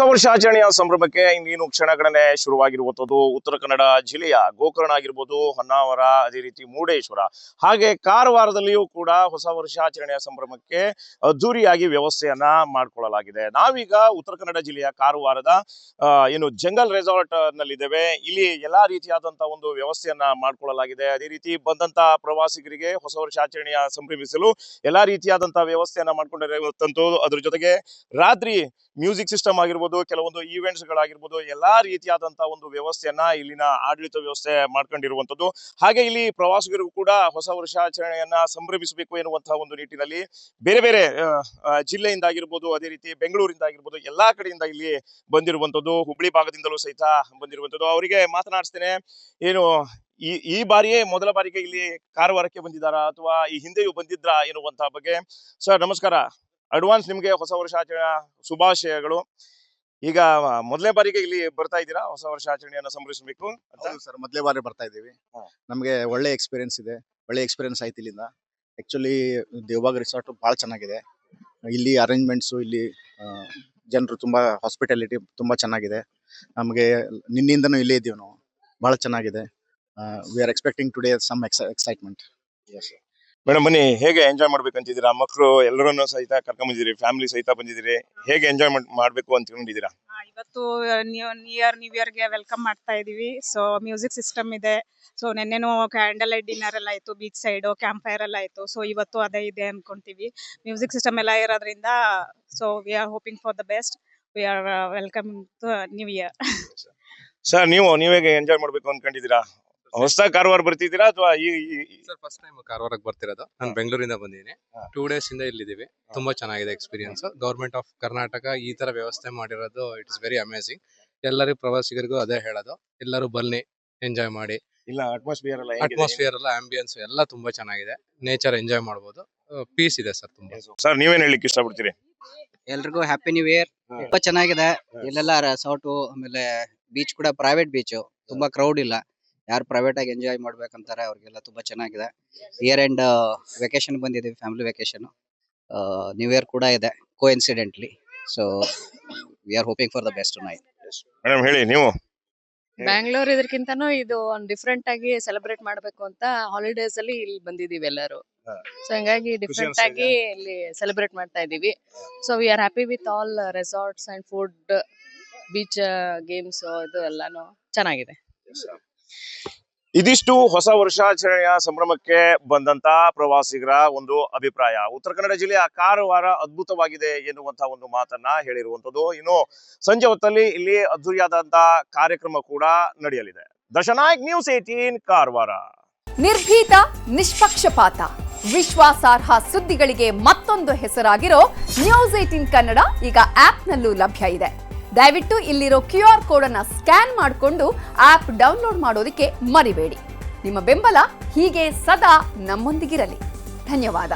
ವರ್ಷಾಚರಣೆಯ ಸಂಭ್ರಮಕ್ಕೆ ಇನ್ನೇನು ಕ್ಷಣಗಣನೆ ಶುರುವಾಗಿರುವಂಥದ್ದು ಉತ್ತರ ಕನ್ನಡ ಜಿಲ್ಲೆಯ ಗೋಕರ್ಣ ಆಗಿರ್ಬೋದು, ಹೊನ್ನಾವರ, ಅದೇ ರೀತಿ ಮುರುಡೇಶ್ವರ, ಹಾಗೆ ಕಾರವಾರದಲ್ಲಿಯೂ ಕೂಡ ಹೊಸ ವರ್ಷಾಚರಣೆಯ ಸಂಭ್ರಮಕ್ಕೆ ಅದ್ದೂರಿಯಾಗಿ ವ್ಯವಸ್ಥೆಯನ್ನ ಮಾಡಿಕೊಳ್ಳಲಾಗಿದೆ. ನಾವೀಗ ಉತ್ತರ ಕನ್ನಡ ಜಿಲ್ಲೆಯ ಕಾರವಾರದ ಏನು ಜಂಗಲ್ ರೆಸಾರ್ಟ್ ನಲ್ಲಿದ್ದೇವೆ. ಇಲ್ಲಿ ಎಲ್ಲಾ ರೀತಿಯಾದಂತಹ ಒಂದು ವ್ಯವಸ್ಥೆಯನ್ನ ಮಾಡಿಕೊಳ್ಳಲಾಗಿದೆ. ಅದೇ ರೀತಿ ಬಂದಂತ ಪ್ರವಾಸಿಗರಿಗೆ ಹೊಸ ವರ್ಷಾಚರಣೆಯ ಸಂಭ್ರಮಿಸಲು ಎಲ್ಲಾ ರೀತಿಯಾದಂತಹ ವ್ಯವಸ್ಥೆಯನ್ನ ಮಾಡ್ಕೊಂಡಿರುವಂತದ್ದು. ಅದ್ರ ಜೊತೆಗೆ ರಾತ್ರಿ ಮ್ಯೂಸಿಕ್ ಸಿಸ್ಟಮ್ ಆಗಿರ್ಬೋದು, ಕೆಲವೊಂದು ಈವೆಂಟ್ಸ್ ಗಳಾಗಿರ್ಬೋದು, ಎಲ್ಲಾ ರೀತಿಯಾದಂತಹ ಒಂದು ವ್ಯವಸ್ಥೆಯನ್ನ ಇಲ್ಲಿನ ಆಡಳಿತ ವ್ಯವಸ್ಥೆ ಮಾಡ್ಕೊಂಡಿರುವಂತದ್ದು. ಹಾಗೆ ಇಲ್ಲಿ ಪ್ರವಾಸಿಗರಿಗೂ ಕೂಡ ಹೊಸ ವರ್ಷಾಚರಣೆಯನ್ನ ಸಂಭ್ರಮಿಸಬೇಕು ಎನ್ನುವಂತಹ ಒಂದು ನಿಟ್ಟಿನಲ್ಲಿ ಬೇರೆ ಬೇರೆ ಜಿಲ್ಲೆಯಿಂದ ಆಗಿರ್ಬೋದು, ಅದೇ ರೀತಿ ಬೆಂಗಳೂರಿಂದ ಆಗಿರ್ಬೋದು, ಎಲ್ಲಾ ಕಡೆಯಿಂದ ಇಲ್ಲಿ ಬಂದಿರುವಂತದ್ದು. ಹುಬ್ಳಿ ಭಾಗದಿಂದಲೂ ಸಹಿತ ಬಂದಿರುವಂತದ್ದು. ಅವರಿಗೆ ಮಾತನಾಡಿಸ್ತೇನೆ, ಏನು ಈ ಬಾರಿಯೇ ಮೊದಲ ಬಾರಿಗೆ ಇಲ್ಲಿ ಕಾರವಾರಕ್ಕೆ ಬಂದಿದ್ದಾರಾ ಅಥವಾ ಈ ಹಿಂದೆಯೂ ಬಂದಿದ್ರಾ ಎನ್ನುವಂತಹ ಬಗ್ಗೆ. ಸರ್ ನಮಸ್ಕಾರ, ಅಡ್ವಾನ್ಸ್ ನಿಮ್ಗೆ ಹೊಸ ವರ್ಷಾಚರಣೆ ಶುಭಾಶಯಗಳು. ಈಗ ಮೊದಲನೇ ಬಾರಿಗೆ ಇಲ್ಲಿ ಬರ್ತಾ ಇದ್ದೀರಾ ಹೊಸ ವರ್ಷಾಚರಣೆಯನ್ನ ಸಂಭ್ರಮಿಸಬೇಕು ಅಂತ? ಸರ್, ಮೊದಲೇ ಬಾರಿ ಬರ್ತಾ ಇದ್ದೀವಿ. ನಮಗೆ ಒಳ್ಳೆ ಎಕ್ಸ್ಪೀರಿಯನ್ಸ್ ಇದೆ, ಒಳ್ಳೆ ಎಕ್ಸ್ಪೀರಿಯನ್ಸ್ ಆಯ್ತು ಇಲ್ಲಿಂದ. ಆಕ್ಚುಲಿ ದೇವಬಾಗ್ ರಿಸಾರ್ಟ್ ಬಹಳ ಚೆನ್ನಾಗಿದೆ. ಇಲ್ಲಿ ಅರೇಂಜ್ಮೆಂಟ್ಸು, ಇಲ್ಲಿ ಜನರು ತುಂಬಾ ಹಾಸ್ಪಿಟಾಲಿಟಿ ತುಂಬಾ ಚೆನ್ನಾಗಿದೆ. ನಮಗೆ ನಿನ್ನಿಂದನೂ ಇಲ್ಲೇ ಇದ್ದೀವಿ ನಾವು, ಬಹಳ ಚೆನ್ನಾಗಿದೆ. We are expecting today some excitement. Madam ಬನ್ನಿ, ಹೇಗೆ ಎಂಜಾಯ್ ಮಾಡ್ಬೇಕಂತಿದ್ದೀರಾ? ಮಕ್ಕಳು ಎಲ್ಲರನ್ನು ಸಹಿತ ಕರ್ಕೊಂಡ್ ಬಂದಿದ್ದೀರಿ, ಫ್ಯಾಮಿಲಿ ಸಹಿತ ಬಂದಿದ್ದೀರಿ, ಹೇಗೆ ಎಂಜಾಯ್ ಮಾಡ್ಬೇಕು ಅಂತ ಕೊಂಡಿದ್ದೀರಾ? ಇವತ್ತು ನ್ಯೂ ಇಯರ್ ಗೆ ವೆಲ್ಕಮ್ ಮಾಡ್ತಾ ಇದೀವಿ. ಸೊ ಮ್ಯೂಸಿಕ್ ಸಿಸ್ಟಮ್ ಇದೆ. ಸೊ ನೆನ್ನೆನೂ ಕ್ಯಾಂಡಲ್ ಲೈಟ್ ಡಿನ್ನರ್ ಎಲ್ಲ ಆಯ್ತು, ಬೀಚ್ ಸೈಡ್ ಕ್ಯಾಂಪ್ ಫೈರ್ ಎಲ್ಲ ಆಯ್ತು. ಸೊ ಇವತ್ತು ಅದೇ ಇದೆ ಅನ್ಕೊಂತೀವಿ. ಮ್ಯೂಸಿಕ್ ಸಿಸ್ಟಮ್ ಎಲ್ಲ ಇರೋದ್ರಿಂದ so we are hoping for the best. We are welcome to new year. Sir ನೀವು ಹೇಗೆ ಎಂಜಾಯ್ ಮಾಡ್ಬೇಕು ಅನ್ಕೊಂಡಿದ್ದೀರಾ? ಹೊಸದಾಗಿ ಕಾರವಾರ ಬರ್ತಿದ್ದೀರಾ ಅಥವಾ ಸರ್ ಫಸ್ಟ್ ಟೈಮ್ ಕಾರವಾರಕ್ಕೆ ಬರ್ತಿರೋದು? ನಾನು ಬೆಂಗಳೂರಿಂದ ಬಂದಿದ್ದೀನಿ. 2 days ಇಂದ ಇಲ್ಲಿದ್ದೀವಿ. ತುಂಬಾ ಚೆನ್ನಾಗಿದೆ ಎಕ್ಸ್ಪೀರಿಯನ್ಸ್. ಗವರ್ಮೆಂಟ್ ಆಫ್ ಕರ್ನಾಟಕ ಈ ತರ ವ್ಯವಸ್ಥೆ ಮಾಡಿರೋದು ಇಟ್ ಇಸ್ ವೆರಿ ಅಮೇಸಿಂಗ್. ಎಲ್ಲರಿಗೂ ಪ್ರವಾಸಿಗರಿಗೂ ಅದೇ ಹೇಳೋದು, ಎಲ್ಲರೂ ಬನ್ನಿ, ಎಂಜಾಯ್ ಮಾಡಿ. ಇಲ್ಲ ಅಟ್ಮಾಸ್ಫಿಯರ್ ಎಲ್ಲ ಆಂಬಿಯನ್ಸ್ ಎಲ್ಲ ತುಂಬಾ ಚೆನ್ನಾಗಿದೆ. ನೇಚರ್ ಎಂಜಾಯ್ ಮಾಡಬಹುದು. ಪೀಸ್ ಇದೆ ಸರ್ ತುಂಬಾ. ಸರ್ ನೀವೇನ್ ಹೇಳಿಕ್ಕೆ ಇಷ್ಟಪಡ್ತೀರಿ? ಎಲ್ರಿಗೂ ಹ್ಯಾಪಿ ನ್ಯೂ ಇಯರ್. ತುಂಬಾ ಚೆನ್ನಾಗಿದೆ. ಇಲ್ಲೆಲ್ಲ ರೆಸಾರ್ಟು, ಆಮೇಲೆ ಬೀಚ್ ಕೂಡ ಪ್ರೈವೇಟ್ ಬೀಚ್, ತುಂಬಾ ಕ್ರೌಡ್ ಇಲ್ಲ. ಯಾರು ಪ್ರೈವೇಟ್ ಆಗಿ ಎಂಜಾಯ್ ಮಾಡ್ಬೇಕಂತಾರೆ ಅವ್ರಿಗೆಲ್ಲ ತುಂಬಾ ಚೆನ್ನಾಗಿದೆ. ಇಯರ್ ಎಂಡ್ ವೆಕೇಶನ್ ಬಂದಿದ್ದೀವಿ, ಫ್ಯಾಮಿಲಿ ವೆಕೇಶನ್. ನ್ಯೂ ಇಯರ್ ಕೂಡ ಇದೆ coincidentally. So we are hoping for the best night. Madam ಹೇಳಿ ನೀವು. ಬ್ಯಾಂಗ್ಳೂರ್ ಇದಕ್ಕಿಂತನೂ ಇದು ಒಂದು ಡಿಫ್ರೆಂಟ್ ಆಗಿ ಸೆಲೆಬ್ರೇಟ್ ಮಾಡ್ಬೇಕು ಅಂತ ಹಾಲಿಡೇಸ್ ಅಲ್ಲಿ ಇಲ್ಲಿ ಬಂದಿದೀವಿ ಎಲ್ಲರೂ. ಸೊ ಹಂಗಾಗಿ ಡಿಫ್ರೆಂಟ್ ಆಗಿ ಇಲ್ಲಿ ಸೆಲೆಬ್ರೇಟ್ ಮಾಡ್ತಾ ಇದೀವಿ. So we are happy with all resorts and food, beach games, ಇದು ಎಲ್ಲಾನು ಚೆನ್ನಾಗಿದೆ. ಇದಿಷ್ಟು ಹೊಸ ವರ್ಷಾಚರಣೆಯ ಸಂಭ್ರಮಕ್ಕೆ ಬಂದಂತ ಪ್ರವಾಸಿಗರ ಒಂದು ಅಭಿಪ್ರಾಯ. ಉತ್ತರ ಕನ್ನಡ ಜಿಲ್ಲೆಯ ಕಾರವಾರ ಅದ್ಭುತವಾಗಿದೆ ಎನ್ನುವಂತಹ ಒಂದು ಮಾತನ್ನ ಹೇಳಿರುವಂತದ್ದು. ಇನ್ನು ಸಂಜೆ ಹೊತ್ತಲ್ಲಿ ಇಲ್ಲಿ ಅದ್ದೂರಿಯಾದಂತಹ ಕಾರ್ಯಕ್ರಮ ಕೂಡ ನಡೆಯಲಿದೆ. ದಶನಾಯಕ್ ನ್ಯೂಸ್ 18 ಕಾರವಾರ. ನಿರ್ಭೀತ, ನಿಷ್ಪಕ್ಷಪಾತ, ವಿಶ್ವಾಸಾರ್ಹ ಸುದ್ದಿಗಳಿಗೆ ಮತ್ತೊಂದು ಹೆಸರಾಗಿರೋ ನ್ಯೂಸ್ 18 ಕನ್ನಡ ಈಗ ಆಪ್ನಲ್ಲೂ ಲಭ್ಯ ಇದೆ. ದಯವಿಟ್ಟು ಇಲ್ಲಿರೋ QR ಕೋಡ್ ಅನ್ನ ಸ್ಕ್ಯಾನ್ ಮಾಡಿಕೊಂಡು ಆಪ್ ಡೌನ್ಲೋಡ್ ಮಾಡೋದಕ್ಕೆ ಮರಿಬೇಡಿ. ನಿಮ್ಮ ಬೆಂಬಲ ಹೀಗೆ ಸದಾ ನಮ್ಮೊಂದಿಗಿರಲಿ. ಧನ್ಯವಾದ.